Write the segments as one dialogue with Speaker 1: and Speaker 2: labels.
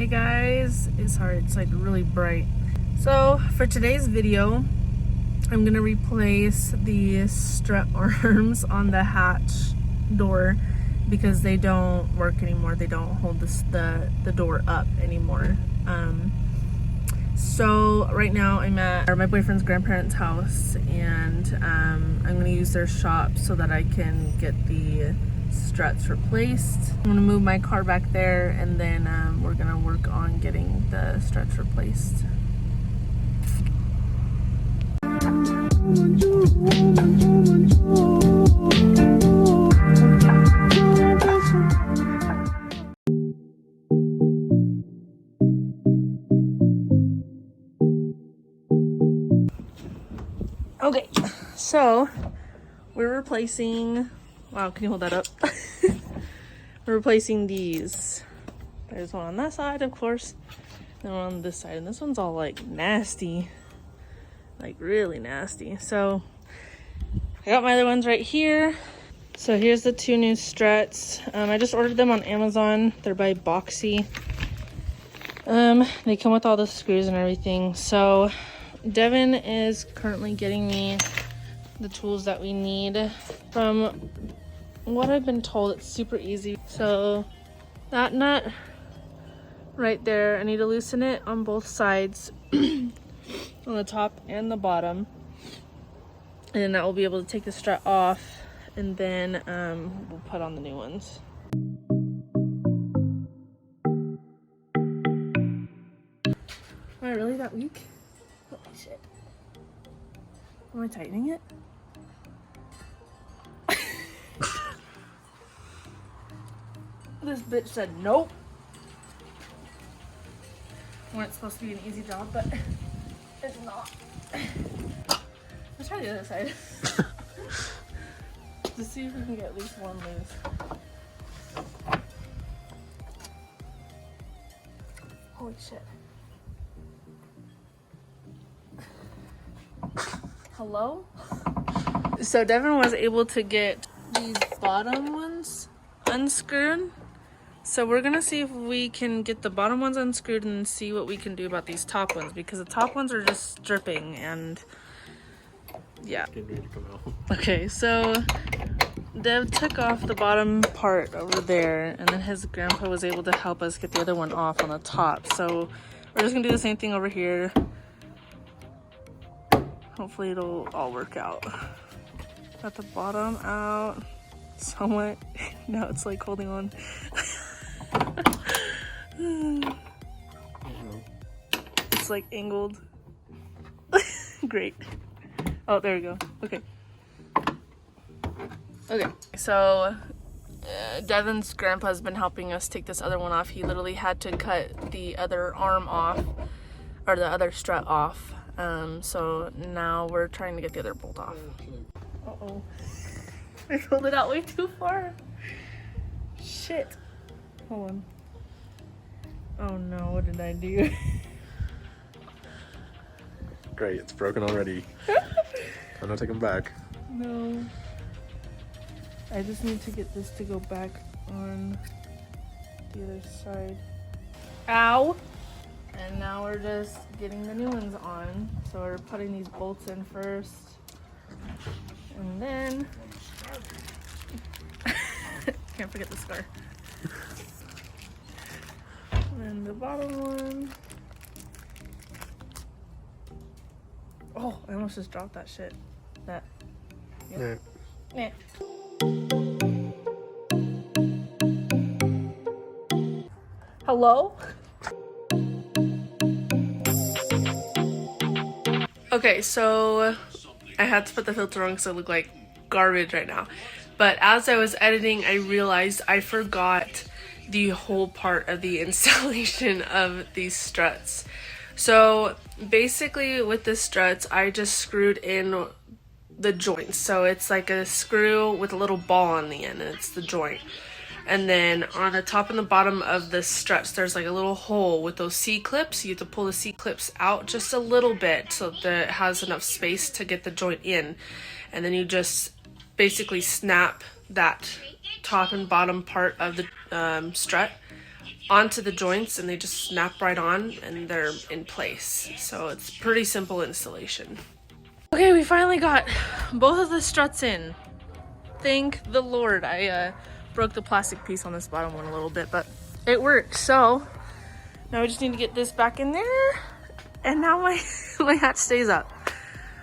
Speaker 1: Hey guys, sorry, it's like really bright. So for today's video, I'm gonna replace the strut arms on the hatch door because they don't work anymore. They don't hold the door up anymore. So right now I'm at my boyfriend's grandparents' house, and I'm gonna use their shop so that I can get the struts replaced. I'm gonna move my car back there, and then we're gonna work on getting the struts replaced. Okay, so we're replacing, wow, can you hold that up? We're replacing these. There's one on that side, of course, and one on this side, and this one's all like nasty, like really nasty. So I got my other ones right here. So here's the two new struts. I just ordered them on Amazon. They're by Boxy. They come with all the screws and everything. So Devin is currently getting me the tools that we need. From what I've been told, it's super easy. So that nut right there, I need to loosen it on both sides, on the top and the bottom, and then that will be able to take the strut off, and then we'll put on the new ones. Am I really that weak? Holy shit. Am I tightening it? This bitch said nope. When it's supposed to be an easy job, but it's not. Let's try the other side. To see if we can get at least one loose. Holy shit. Hello? So Devin was able to get these bottom ones unscrewed. So we're gonna see if we can get the bottom ones unscrewed and see what we can do about these top ones, because the top ones are just dripping and yeah. Okay, so Dev took off the bottom part over there, and then his grandpa was able to help us get the other one off on the top. So we're just gonna do the same thing over here. Hopefully it'll all work out. Got the bottom out somewhat. Now it's like holding on. It's like angled. Great. Oh, there we go. Okay. Okay, so Devin's grandpa's been helping us take this other one off. He literally had to cut the other arm off, or the other strut off. So now we're trying to get the other bolt off. Uh-oh. I pulled it out way too far. Shit. Hold on. Oh no, what did I do?
Speaker 2: Great, it's broken already. I'm not taking back.
Speaker 1: No. I just need to get this to go back on the other side. Ow! And now we're just getting the new ones on. So we're putting these bolts in first. And then... Can't forget the scar. And the bottom one. Oh, I almost just dropped that shit. That. Yeah. Yeah. Hello? Okay, so I had to put the filter on because I look like garbage right now. But as I was editing, I realized I forgot the whole part of the installation of these struts. So basically with the struts, I just screwed in the joints. So it's like a screw with a little ball on the end, and it's the joint. And then on the top and the bottom of the struts, there's like a little hole with those C-clips. You have to pull the C-clips out just a little bit so that it has enough space to get the joint in. And then you just basically snap that top and bottom part of the strut onto the joints and they just snap right on and they're in place. So it's pretty simple installation. Okay, we finally got both of the struts in. Thank the Lord. I broke the plastic piece on this bottom one a little bit, but it worked. So now we just need to get this back in there, and now my my hatch stays up.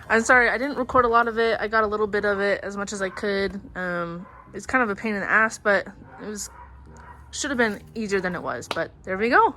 Speaker 1: I'm sorry, I didn't record a lot of it. I got a little bit of it, as much as I could. It's kind of a pain in the ass, but it should have been easier than it was, but there we go.